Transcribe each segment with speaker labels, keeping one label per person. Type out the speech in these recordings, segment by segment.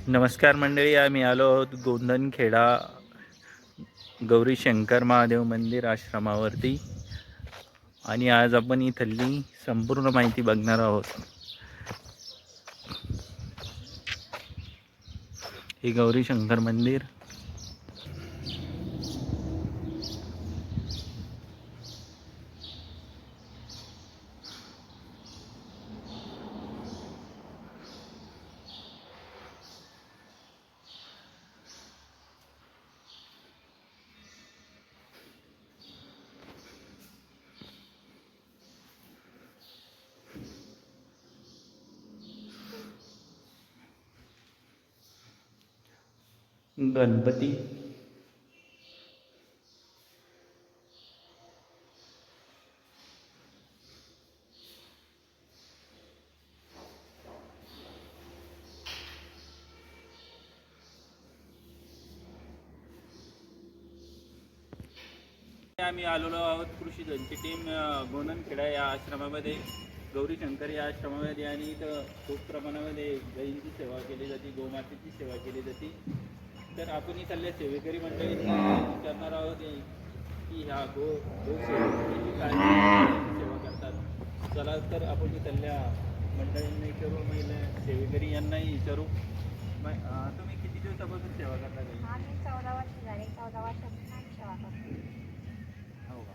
Speaker 1: नमस्कार मंडळी, आम्ही आलो आहोत गोंधनखेडा गौरी शंकर महादेव मंदिर आश्रमावरती आणि आज आपण इथली संपूर्ण माहिती बघणार आहोत. हे गौरी शंकर मंदिर गणपती, आम्ही आलेलो आहोत कृषी जनची टीम गोंधनखेडा या आश्रमामध्ये, गौरी शंकर या आश्रमामध्ये. आणि इथं खूप प्रमाणामध्ये गायींची सेवा केली जाते, गोमातेची सेवा केली जाते. तर आपण इथल्या सेवेकरी मंडळींना विचारणार आहोत की ह्या सेवेची सेवा करतात. चला तर आपण इथल्या मंडळींना विचारू, महिला सेवेकरी यांनाही विचारू. तुम्ही किती दिवसापासून सेवा करता?
Speaker 2: आम्ही 14 वर्ष झाले. 14 वर्षापासून सेवा करतो.
Speaker 1: हो का?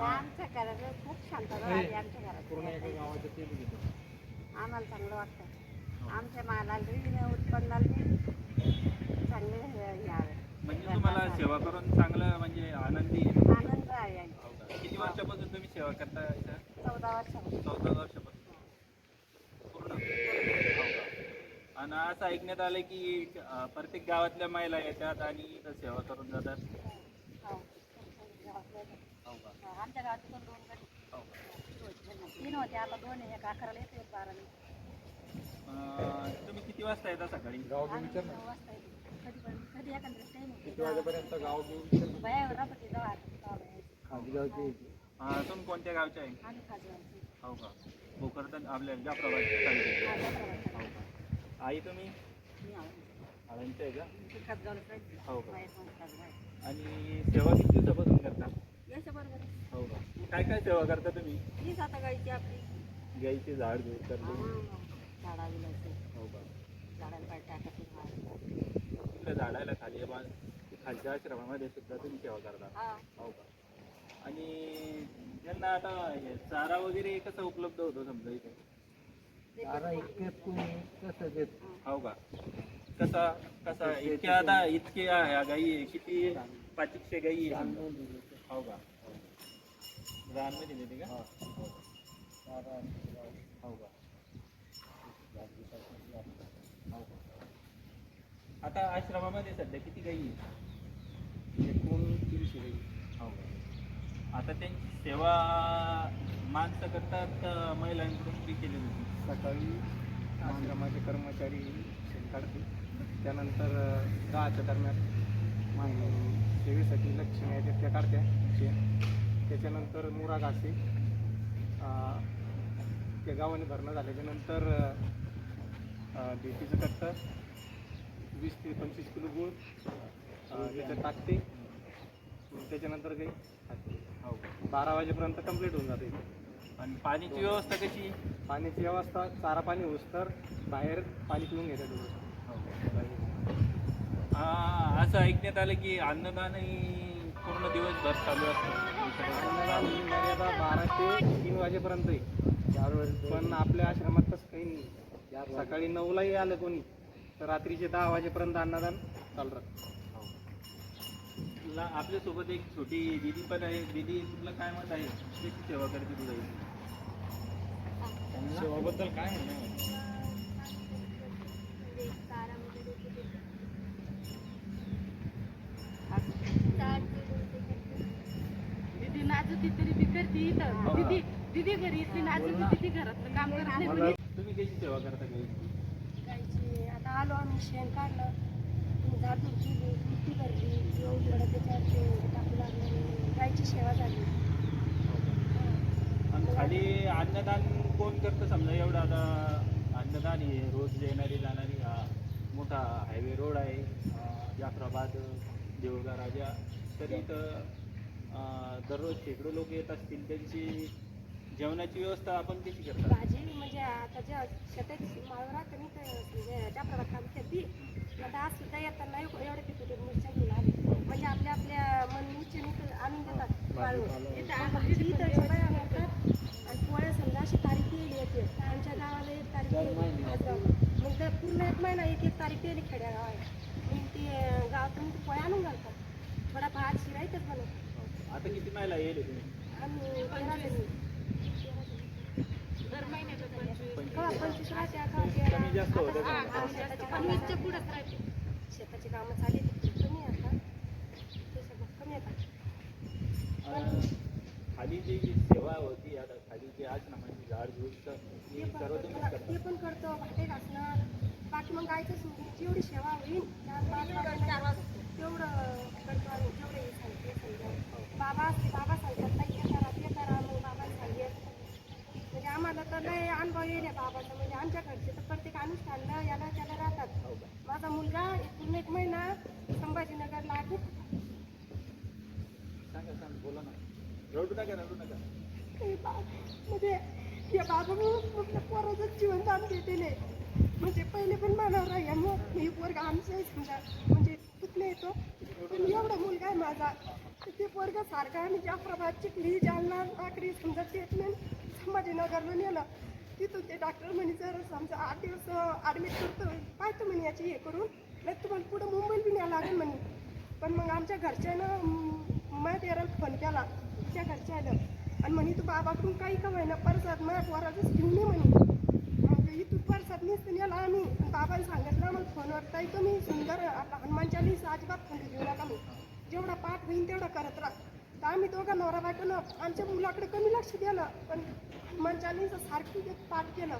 Speaker 2: आमच्या घरात खूप शांतता झाली. आमच्या घरात पूर्ण एका गावाचं ते आम्हाला चांगलं वाटतं. आमच्या मालाला उत्पन्नाला चांगले यावे.
Speaker 1: म्हणजे तुम्हाला सेवा करून चांगलं म्हणजे आनंदी
Speaker 2: आनंद आहे.
Speaker 1: किती वर्षापासून तुम्ही सेवा करता इथं?
Speaker 2: 14 वर्षापासून.
Speaker 1: 14 वर्षापासून पूर्ण. आणि असं ऐकण्यात आलं की प्रत्येक गावातल्या महिला येतात आणि इथं सेवा करून जातात.
Speaker 2: आमच्या गावात पण 2 गट 3 होते, आता 2 आहे. एक 11ला येते, एक 12ला.
Speaker 1: तुम्ही किती वाजता येता सकाळी?
Speaker 2: 9 वाजता येते. कधी एखाद्या टाईम होते.
Speaker 3: किती वाजेपर्यंत गाव
Speaker 2: बाया राहते जवळ.
Speaker 1: तुम्ही कोणत्या गावचे आहे?
Speaker 2: आम्ही खाजवायचे.
Speaker 1: हो का? भोकरदन आपल्या जाफराबाद. हो का? आई तुम्ही आळंदचे आहे का? हो का? आणि सेवा किती दिवसापासून करता? हो का? काय काय सेवा करता तुम्ही?
Speaker 2: हीच आता गायची आपली
Speaker 1: गाईचे झाड दूर करतो.
Speaker 2: झाडा विलायचे.
Speaker 1: हो का?
Speaker 2: झाडाला पाय टाकायचे.
Speaker 1: तिकडे झाडायला खाली खालच्या आश्रमामध्ये सुद्धा तुम्ही सेवा करता? हो का? आणि त्यांना आता चारा वगैरे कसा उपलब्ध होतो समजा इथे? हो का? कसा कसा इतक्या आता इतके ह्या गाई किती 500 गाई आहे समजा. हो का? रानमध्ये देते का? हो का? आता आश्रमामध्ये सध्या किती गाई आहे?
Speaker 3: एकूण 300 गाई.
Speaker 1: हो का? आता त्यांची सेवा माणसं करतात, महिलांकडून ती केली जाते.
Speaker 3: सकाळी आश्रमाचे कर्मचारी शेण काढते. त्यानंतर 10च्या दरम्यान सेवेसाठी लक्ष्मी आहेत त्या काढत्या शेण. त्याच्यानंतर मुरा घासे त्या गावाने भरणं झाल्याच्यानंतर देठीचं कट्टर 20 ते 25 किलो गूळ त्याच्यात टाकते. त्याच्यानंतर काही
Speaker 1: हो.
Speaker 3: 12 वाजेपर्यंत कंप्लीट होऊन जाते.
Speaker 1: आणि पाण्याची व्यवस्था कशी?
Speaker 3: पाण्याची व्यवस्था चारा पाणी होस तर बाहेर पाणी पिऊन घेतात.
Speaker 1: असं ऐकण्यात आलं की अन्नदानही पूर्ण दिवसभर चालू असतं.
Speaker 3: अन्नदान मर्यादा 12 ते 3 वाजेपर्यंत आहे. पण आपल्या आश्रमात तसं काही नाही. सकाळी 9लाही आलं कोणी तर रात्रीचे 10 वाजेपर्यंत अन्नदान चालू राहतं.
Speaker 1: आपल्यासोबत एक छोटी दिदी पण आहे. दिदी, तुला काय मत आहे? कशी सेवा करते तुझा?
Speaker 3: सेवाबद्दल काय म्हणणं?
Speaker 2: दीदी नाचती तरी ती करते इथं. दीदी घरी इथली नाचती, ती घरातलं काम करत नाही.
Speaker 1: तुम्ही कशी सेवा करता
Speaker 2: गायची आता आलो आम्ही, शेण काढलं, झाडून केली, मिट्टी भरली, एवढं त्याच्यात टाकू लागलं. गायची सेवा झाली.
Speaker 1: आणि खाली अन्नदान कोण करतं समजा? एवढं आता अन्नदान हे रोज येणारी जाणारी मोठा हायवे रोड आहे, जाफराबाद देऊळगा राजा. तर इथं दररोज शेकडो लोक येत असतील. त्यांची जेवणाची व्यवस्था आपण कशी करता?
Speaker 2: भाजी म्हणजे आता ज्या शेताची माळवर राहते नाही तर म्हणजे ज्या प्रभात खेती आता आज सुद्धा येताना एवढे पिकवते मिरच्या घेऊन आले म्हणजे आपल्या आपल्या मननीचे आणून देतात माळवर. भाजी इथं बाया आणतात आणि पोळ्या समजा अशी तारीख येईल येते आमच्या गावाला एक तारीख येईल मग तर पूर्ण एक महिना एक एक तारीख येईल खेड्या गावाला मग ती गावातून ती पोळ्या आणून घालतात. थोडा भात शिरायचंच बनवतात.
Speaker 1: आता किती महिला येईल तुम्ही?
Speaker 2: आम्ही 13 जणी.
Speaker 4: दर महिन्याचं
Speaker 2: 25 राहत्या का
Speaker 1: कमी जास्त होतं का?
Speaker 4: पंचवीसच्या पुढंच राहते.
Speaker 2: शेताची कामं चालली कमी आता त्याच्यात कमी येतात.
Speaker 1: खाली जी सेवा होती आता खाली जे आश्रमाची झाड झुड
Speaker 2: ते
Speaker 1: सर्व तुम्हीच करता?
Speaker 2: पण करतो भाटे घासणं बाकी मग गायचं सोडून जेवढी सेवा होईल तेवढं करतो आम्ही जेवढं हे सांगते समजा बाबा सांगतात ताई हे करा ते करा मग बाबा सांगेल म्हणजे आम्हाला तर लय अनुभव येईल बाबाचा म्हणजे आमच्या घरचे तर प्रत्येक अनुष्ठानला याला त्याला राहतात. माझा मुलगा पूर्ण एक महिना संभाजीनगरला आहे.
Speaker 1: सांगा बोला ना. रडू नका.
Speaker 2: म्हणजे या बाबा पोराचं जीवनदान देतेले म्हणजे पहिले पण मानव यांना मी पोरगा आमचं समजा म्हणजे कुठले येतो पण एवढा मुलगा आहे माझा ते पोरगा सारखा आणि जाफराबाद चिखली जालना आखरी समजा ट्रीटमेंट संभाजीनगरला नेलं तिथून ते डॉक्टर म्हणे जर समजा 8 दिवस ॲडमिट करतो पाहतो म्हणे याची हे करून नाही तुम्हाला पुढं मुंबईला बी न्यावं लागेल म्हणे. पण मग आमच्या घरच्यानं माझ्या तेराला फोन केला तिच्या घरच्या आलं आणि म्हणे तू बाबाकडून काही का व्हायना परसाद माझ्या पोराचंच घेऊन ये म्हणे. मग इथून परसाद नसतं नेला आम्ही बाबाने सांगितलं आम्हाला फोनवर ताई तुम्ही सुंदर आपला हनुमान चालीसा अजिबात फोन घेऊ नका मी जेवढा पाठ होईल तेवढा करत राहा. तर आम्ही दोघं नवरा बायकोनं आमच्या मुलाकडे कमी लक्ष दिलं पण हनुमान चालीसा सारखी पाठ केलं.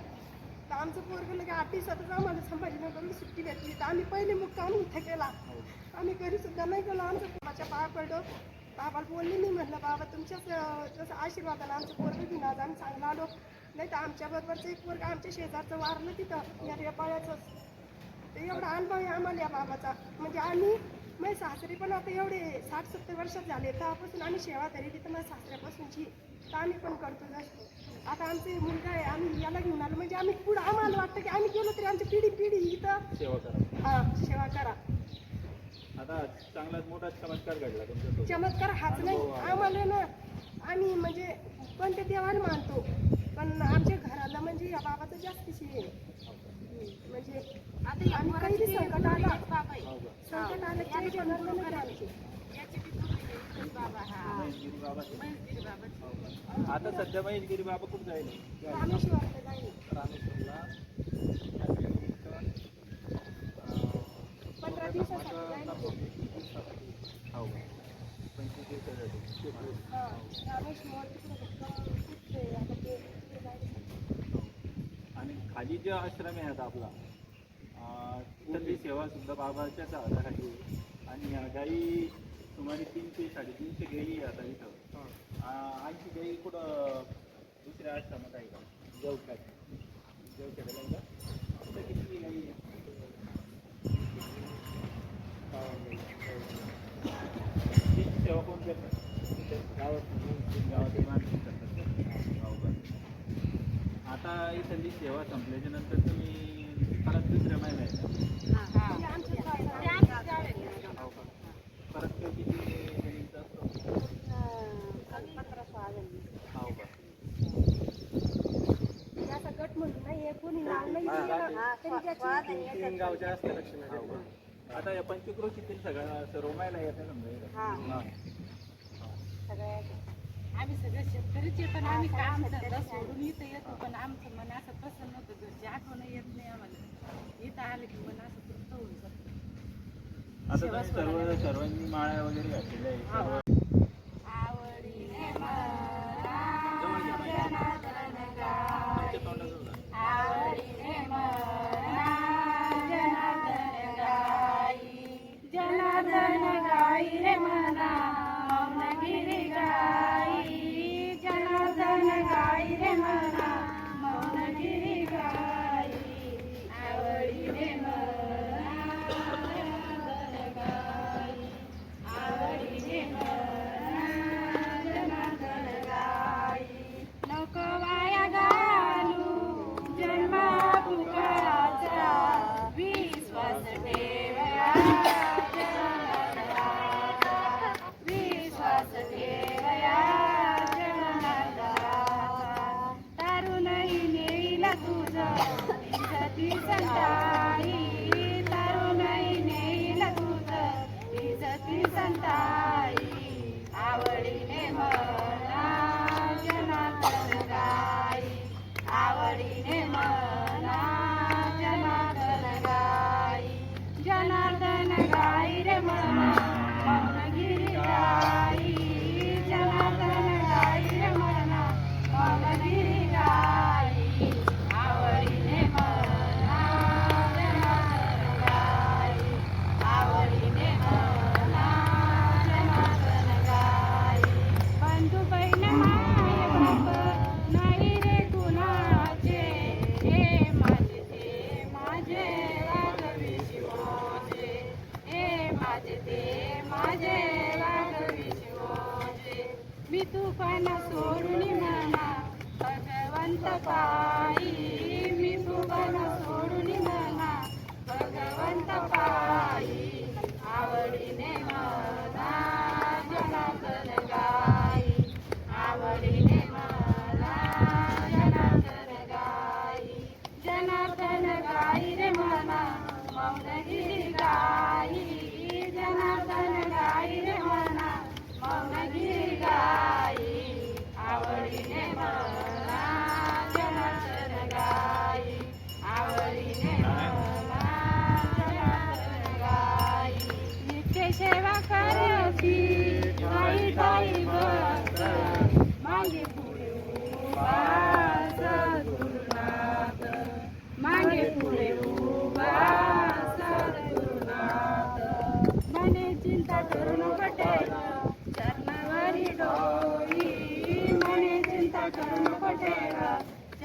Speaker 2: तर आमचं पोरगं लगे 8 दिवसातच आम्हाला संभाजीनगरला सुट्टी भेटली तर आम्ही पहिले मुक्काम इथं केला. आम्ही घरी सुद्धा नाही गेलो. आमचं पोराच्या पाया पडलो बाबाला बोलले नाही म्हटलं बाबा तुमच्याच जसं आशीर्वादाला आमचं पोरगं घेऊन आज आम्ही चांगलं आलो नाही तर आमच्याबरोबरचं एक पोरगं आमच्या शेजारचं वारलं तिथं या रेपाळ्याचंच. ते एवढा अनुभव आहे आम्हाला या बाबाचा म्हणजे आम्ही माझे सासरे पण आता एवढे 60-70 वर्षात झाले तेव्हापासून आम्ही सेवा धरली तिथं माझ्या सासऱ्यापासूनची तर आम्ही पण करतो जास्त. आता आमचे मुलगा आहे आम्ही याला घेऊन आलो म्हणजे आम्ही पुढं आम्हाला वाटतं की आम्ही गेलो तरी आमची पिढी इथं
Speaker 1: सेवा करा.
Speaker 2: हां सेवा करा.
Speaker 1: आता चांगलाच मोठा चमत्कार घडला तुमच्या.
Speaker 2: चमत्कार हाच नाही आम्हाला ना आम्ही म्हणजे कोणत्या देवाला मानतो पण आमच्या घराला म्हणजे या बाबाचं जास्तीची आहे म्हणजे आता आम्ही काही बी संकट आला संकट आलं की आमच्या घराला नाही आमची.
Speaker 1: आता सध्या महेशगिरी बाबा कुठं जाईल?
Speaker 2: रामेश्वरला जाईल.
Speaker 3: रामेश्वरला
Speaker 2: 15 दिवसासाठी जाईल.
Speaker 1: हो 25 दिवसासाठी.
Speaker 2: हां रामेश्वर तिकडे आता ते तिकडे जायचं.
Speaker 1: आणि खाली जे आश्रम आहे आता आपला तिथली सेवा सुद्धा बाबाच्याच हाताखाली आहे. आणि गाई सुमारे 300-350 गाई आता इथं. आणखी गाई कुठं दुसऱ्या आश्रमात आहे का? जेवखेड्याला आहे का? तिथं किती गाई आहे? तिची सेवा कोण करतात? गावातील माणसं करतात. हो का? आता इथली सेवा संपल्याच्या नंतर तुम्ही परत दुसऱ्या महिना आहे का?
Speaker 2: म्हणजे आमच्या
Speaker 1: हो का? परत तो किती जणींचा असतो?
Speaker 2: 15-16 जणी.
Speaker 1: हो का?
Speaker 2: असा गट म्हणून नाही आहे कोणी नाव नाही दिलेलं. तरी ज्याची
Speaker 3: 3 गावच्या असते लक्ष्मी.
Speaker 1: हो का? आता या पंचक्रोशीतील सगळ्या सर्व महिला येतात समजा.
Speaker 2: हां सगळ्या
Speaker 4: आम्ही सगळे शेतकरीच येतो आणि आम्ही काम धंदा सोडून इथं येतो पण आमचं मन असं प्रसन्न होतं घरची आठवण येत नाही आम्हाला. इथं आले की मन असं तृप्त होऊन जातं.
Speaker 1: आता तुम्ही सर्वांनी माळ्या वगैरे घातलेल्या आहे सर्व.
Speaker 4: आवडीने
Speaker 1: आमच्या तोंडात होतं.
Speaker 4: आवडीने जनार्दन गाई रे मना मौनगिरी गाई जनार्दन गाई रे मना मौनगिरी गाई आवडीने मना इजती संताई तरुणाई नेईल तुझं इजती संताई आवडीने म्हणा जनार्दन गाई आवडीने म्हणा जनार्दन गाई जनार्दन गाई रे म्हणा मौनगिरी गाई जनार्दन गाई रे म्हणा मौनगिरी गाई आवडीने म्हणा जनार्दन गाई आवडीने म्हणा जनार्दन गाई बंधू बहीण माय बाप नाही रे कुणाचे हे माझे ते माझे वाघवी शिवाचे हे माझे ते माझे वाघवी शिवाचे मी तुफान सोडून म्हणा भगवंत पायी मी तुफान सोडून म्हणा भगवंत पायी आवडीने म्हणा जनार्दन गाई आवडीने म्हणा जनार्दन गाई जनार्दन गाई रे म्हणा मौनगिरी गाई जनार्दन गाई रे म्हणा मौनगिरी गाई आवडीने म्हणा जनार्दन गाई आवडीने म्हणा जनार्दन गाई नित्य सेवा करती आई ताई भक्त मागे पुढे उभा सद्गुरुनाथ मागे पुढे उभा सद्गुरुनाथ मने चिंता करू नको ठेव चरणावरी डोई मने चिंता करू नको ठेव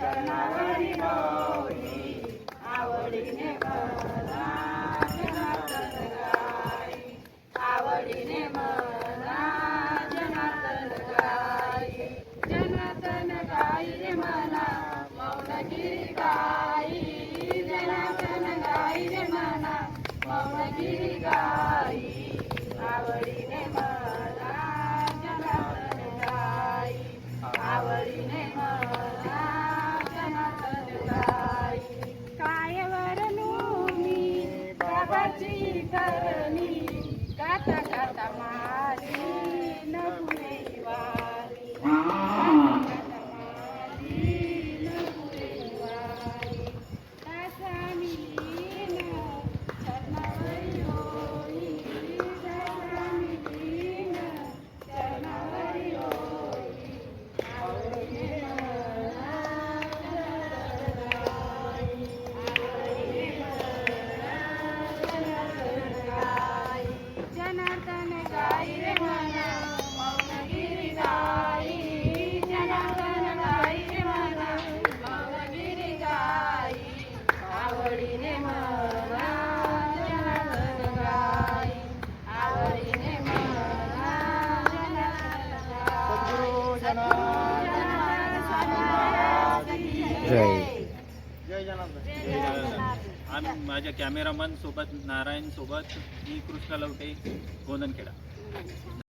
Speaker 4: चरणावरी डोई आवडीने म्हणा जनार्दन गाई आवडीने म्हणा जनार्दन गाई जनार्दन गाई रे म्हणा मौनगिरी गाई जनार्दन गाई रे म्हणा मौनगिरी गाई आवडीने म्हणा जनार्दन गाई आवडीने म्हणा जनार्दन गाई काय वरनू मी बाबाची करणी गाता गाता मारी न पुरे वारी गाता मारी न पुरे वारी दासा मिलीन चरणावरी होई दासा मिलीन चरणावरी होई आवडीने म्हणा जनार्दन गाई आवडीने म्हणा जनार्दन गाई जनार्दन गाई रे म्हणा मौनगिरी गाई जनार्दन गाई रे म्हणा मौनगिरी गाई आवडीने म्हणा जनार्दन गाई आवडीने म्हणा जनार्दन गाई जनार्दन
Speaker 3: जय जनार्दन
Speaker 1: जय जगन्नाथ. आम्ही माझ्या कॅमेरामन सोबत नारायण सोबत मी कृष्ण लवटे गोंदनखेडा.